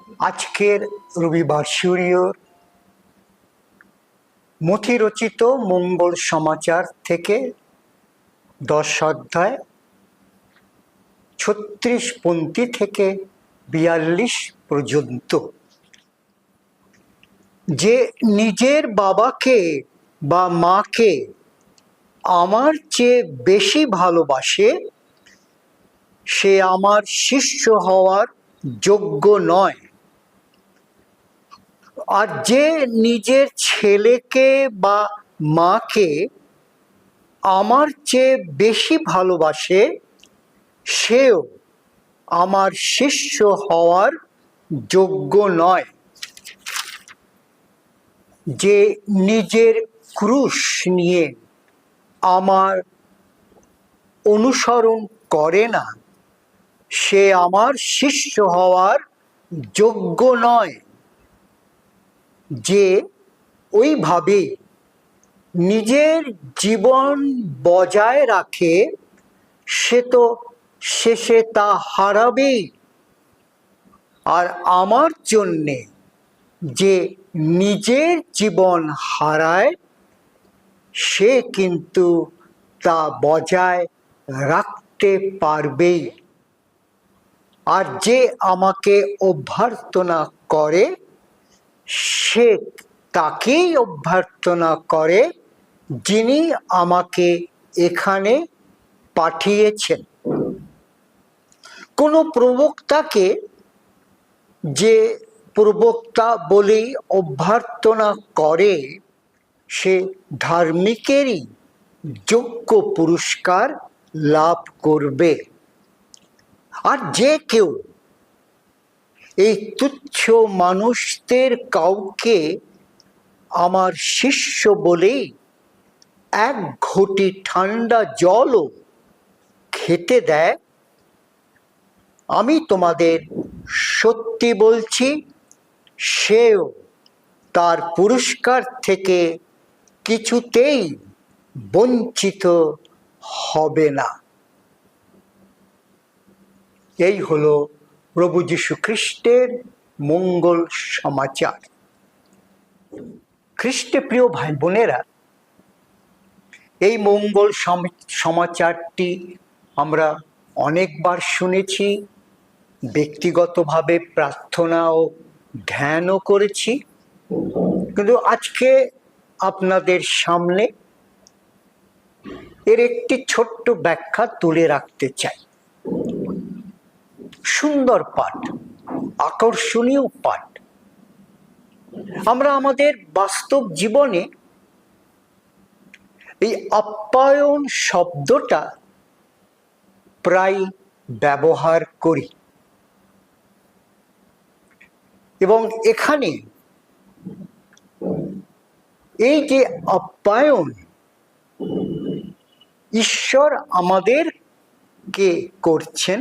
আজকের রবিবার সূর্যর মথিরচিত মঙ্গল সমাচার থেকে 10 অধ্যায় 36 পংক্তি থেকে 42 পর্যন্ত। যে নিজের বাবাকে বা মাকে আমার চেয়ে বেশি ভালোবাসে সে আমার শিষ্য হওয়ার যোগ্য নয়। আর যে নিজের ছেলেকে বা মাকে আমার চেয়ে বেশি ভালোবাসে সেও আমার শিষ্য হওয়ার যোগ্য নয়। যে নিজের ক্রুশ নিয়ে আমার অনুসরণ করে না সে আমার শিষ্য হওয়ার যোগ্য নয়। যে ওইভাবে নিজের জীবন বজায় রাখে সে তো শেষে তা হারাবেই। আর আমার জন্যে যে নিজের জীবন হারায় সে কিন্তু তা বজায় রাখতে পারবেই। আর যে আমাকে অভ্যর্থনা করে সে তাকেই অভ্যর্থনা করে যিনি আমাকে এখানে পাঠিয়েছেন। কোনো প্রবক্তাকে যে প্রবক্তা বলেই অভ্যর্থনা করে সে ধার্মিকেরই যোগ্য পুরস্কার লাভ করবে। আর যে কেউ এই তুচ্ছ মানুষদের কাউকে আমার শিষ্য বলেই এক ঘটি ঠান্ডা জলও খেতে দেয়, আমি তোমাদের সত্যি বলছি সেও তার পুরস্কার থেকে কিছুতেই বঞ্চিত হবে না। এই হলো প্রভু যীশু খ্রিস্টের মঙ্গল সমাচার। খ্রিস্টে প্রিয় ভাই বোনেরা, এই মঙ্গল সমাচারটি আমরা অনেকবার শুনেছি, ব্যক্তিগতভাবে প্রার্থনা ও ধ্যানও করেছি, কিন্তু আজকে আপনাদের সামনে এর একটি ছোট্ট ব্যাখ্যা তুলে রাখতে চাই। সুন্দর পাঠ, আকর্ষণীয় পাঠ। আমরা আমাদের বাস্তব জীবনে এই আপ্যায়ন শব্দটা প্রায় ব্যবহার করি এবং এখানে এই যে আপ্যায়ন ঈশ্বর আমাদেরকে করছেন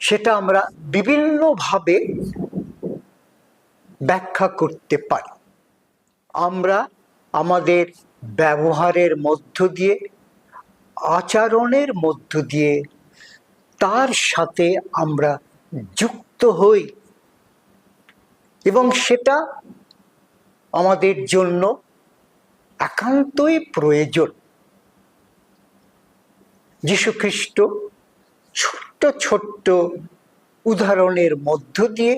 সেটা আমরা বিভিন্নভাবে ব্যাখ্যা করতে পারি। আমরা আমাদের ব্যবহারের মধ্য দিয়ে, আচরণের মধ্য দিয়ে তার সাথে আমরা যুক্ত হই এবং সেটা আমাদের জন্য একান্তই প্রয়োজন। যীশু খ্রিস্ট ছোট্ট ছোট্ট উদাহরণের মধ্য দিয়ে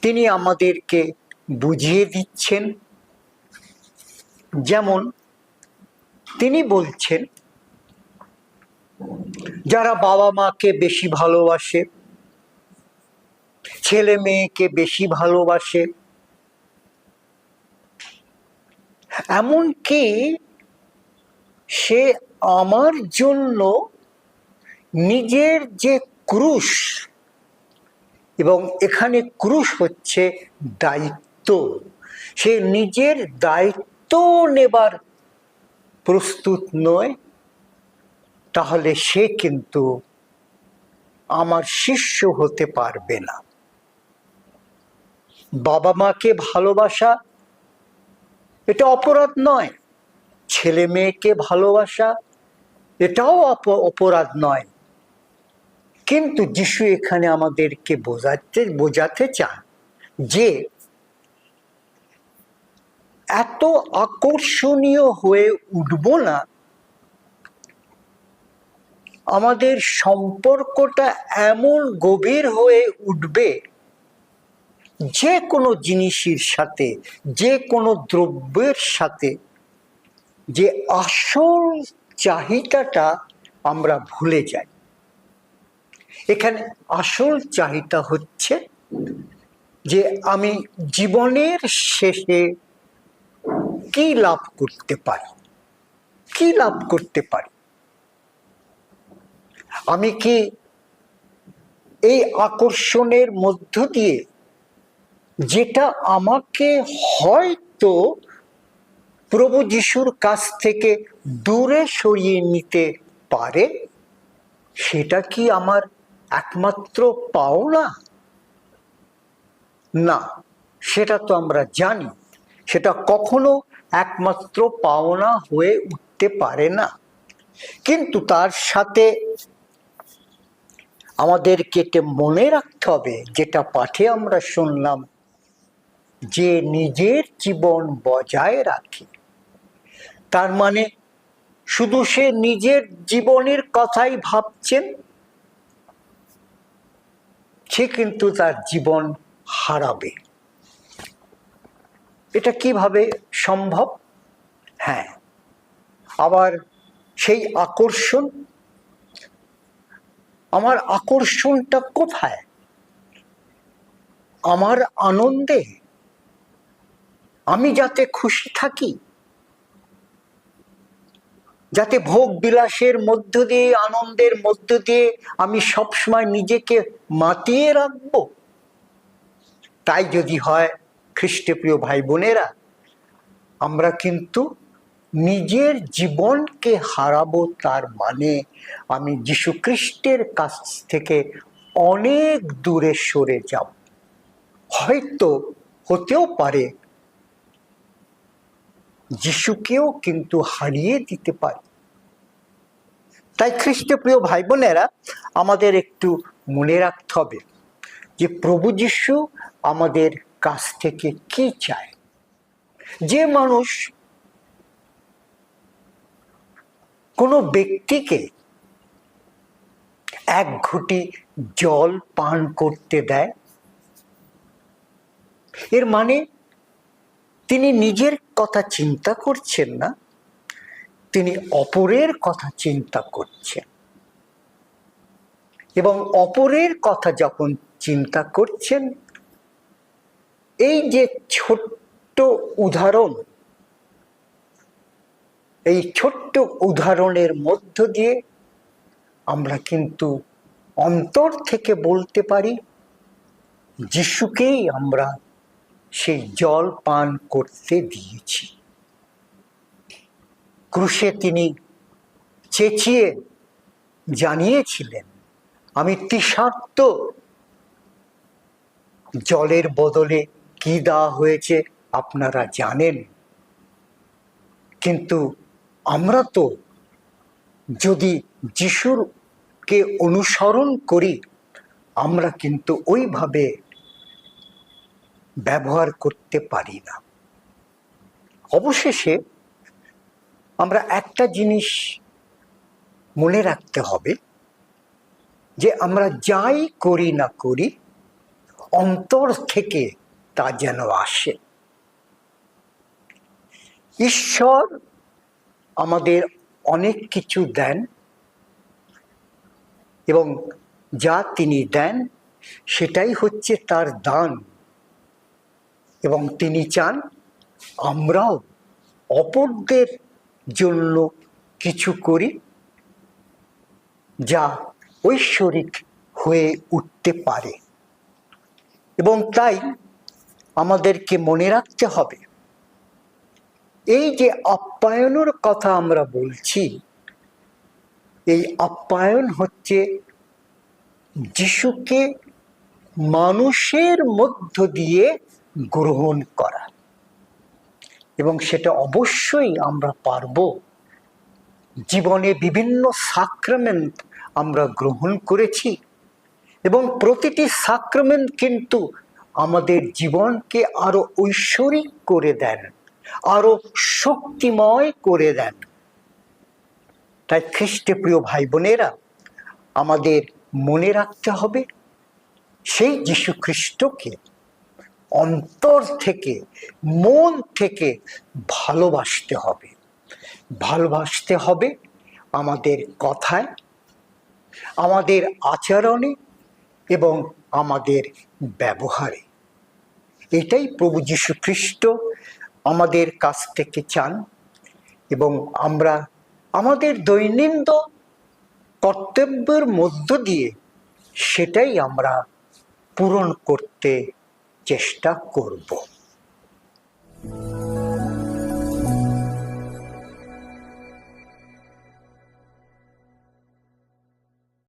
তিনি আমাদেরকে বুঝিয়ে দিচ্ছেন। যেমন তিনি বলছেন, যারা বাবা মাকে বেশি ভালোবাসে, ছেলে মেয়েকে বেশি ভালোবাসে, এমনকি সে আমার জন্য নিজের যে ক্রুশ, এবং এখানে ক্রুশ হচ্ছে দায়িত্ব, সে নিজের দায়িত্ব নেবার প্রস্তুত নয়, তাহলে সে কিন্তু আমার শিষ্য হতে পারবে না। বাবা মাকে ভালোবাসা এটা অপরাধ নয়, ছেলে মেয়েকে ভালোবাসা এটাও অপরাধ নয়, কিন্তু যিশু এখানে আমাদেরকে বোঝাতে চান যে এত আকর্ষণীয় হয়ে উঠব না, আমাদের সম্পর্কটা এমন গভীর হয়ে উঠবে যে কোনো জিনিসের সাথে, যে কোনো দ্রব্যের সাথে, যে আসল চাহিদাটা আমরা ভুলে যাই। এখানে আসল চাহিদা হচ্ছে যে আমি জীবনের শেষে কি লাভ করতে পারি, কি লাভ করতে পারি। আমি কি এই আকর্ষণের মধ্য দিয়ে যেটা আমাকে হয়তো প্রভু যিশুর কাছ থেকে দূরে সরিয়ে নিতে পারে, সেটা কি আমার একমাত্র পাওনা? না, সেটা তো আমরা জানি সেটা কখনো একমাত্র পাওনা হয়ে উঠতে পারে না। কিন্তু তার সাথে আমাদেরকে এটা মনে রাখতে হবে, যেটা পাঠে আমরা শুনলাম, যে নিজের জীবন বজায় রাখে। তার মানে শুধু সে নিজের জীবনের কথাই ভাবছেন, সে কিন্তু তার জীবন হারাবে। এটা কিভাবে সম্ভব? হ্যাঁ, আবার সেই আকর্ষণ, আমার আকর্ষণটা কোথায়? আমার আনন্দে, আমি যাতে খুশি থাকি, যাতে ভোগ বিলাসের মধ্য দিয়ে, আনন্দের মধ্য দিয়ে আমি সবসময় নিজেকে মাতিয়ে রাখবো। তাই যদি হয়, খ্রিস্টে প্রিয় ভাই বোনেরা, আমরা কিন্তু নিজের জীবনকে হারাবো। তার মানে আমি যীশু খ্রিস্টের কাছ থেকে অনেক দূরে সরে যাব। হয়তো হতেও পারে যিশুকেও কিন্তু হারিয়ে দিতে পারে। তাই খ্রিস্টে প্রিয় ভাই বোনেরা, আমাদের একটু মনে রাখতে হবে যে প্রভু যিশু আমাদের কাছ থেকে কি চায়। যে মানুষ কোনো ব্যক্তিকে এক ঘুঁটি জল পান করতে দেয়, এর মানে তিনি নিজের কথা চিন্তা করছেন না, তিনি অপরের কথা চিন্তা করছেন। এবং অপরের কথা যখন চিন্তা করছেন, এই যে ছোট্ট উদাহরণ, এই ছোট্ট উদাহরণের মধ্য দিয়ে আমরা কিন্তু অন্তর থেকে বলতে পারি, যিশুকেই আমরা সেই জল পান করতে দিয়েছি। ক্রুশে তিনি চেঁচিয়ে জানিয়েছিলেন, আমি তৃষার্ত, জলের বদলে কি দেওয়া হয়েছে আপনারা জানেন। কিন্তু আমরা তো যদি যিশুরকে অনুসরণ করি, আমরা কিন্তু ওইভাবে ব্যবহার করতে পারি না। অবশেষে আমরা একটা জিনিস মনে রাখতে হবে, যে আমরা যাই করি না করি, অন্তর থেকে তা যেন আসে। ঈশ্বর আমাদের অনেক কিছু দেন, এবং যা তিনি দেন সেটাই হচ্ছে তার দান। এবং তিনি চান আমরাও অপরদের জন্য কিছু করি, যা ঐশ্বরিক হয়ে উঠতে পারে। এবং তাই আমাদেরকে মনে রাখতে হবে, এই যে আপ্যায়নের কথা আমরা বলছি, এই আপ্যায়ন হচ্ছে যিশুকে মানুষের মধ্য দিয়ে গ্রহণ করা। এবং সেটা অবশ্যই আমরা পারব। জীবনে বিভিন্ন সাক্রামেন্ট আমরা গ্রহণ করেছি, এবং প্রতিটি সাক্রামেন্ট কিন্তু আমাদের জীবনকে আরো ঐশ্বরিক করে দেন, আরো শক্তিময় করে দেন। তাই খ্রিস্টে প্রিয় ভাই বোনেরা, আমাদের মনে রাখতে হবে সেই যীশু খ্রিস্টকে অন্তর থেকে, মন থেকে ভালোবাসতে হবে। ভালোবাসতে হবে আমাদের কথায়, আমাদের আচরণে এবং আমাদের ব্যবহারে। এটাই প্রভু যীশু খ্রিস্ট আমাদের কাছ থেকে চান, এবং আমরা আমাদের দৈনন্দিন কর্তব্যের মধ্য দিয়ে সেটাই আমরা পূরণ করতে চেষ্টা করব।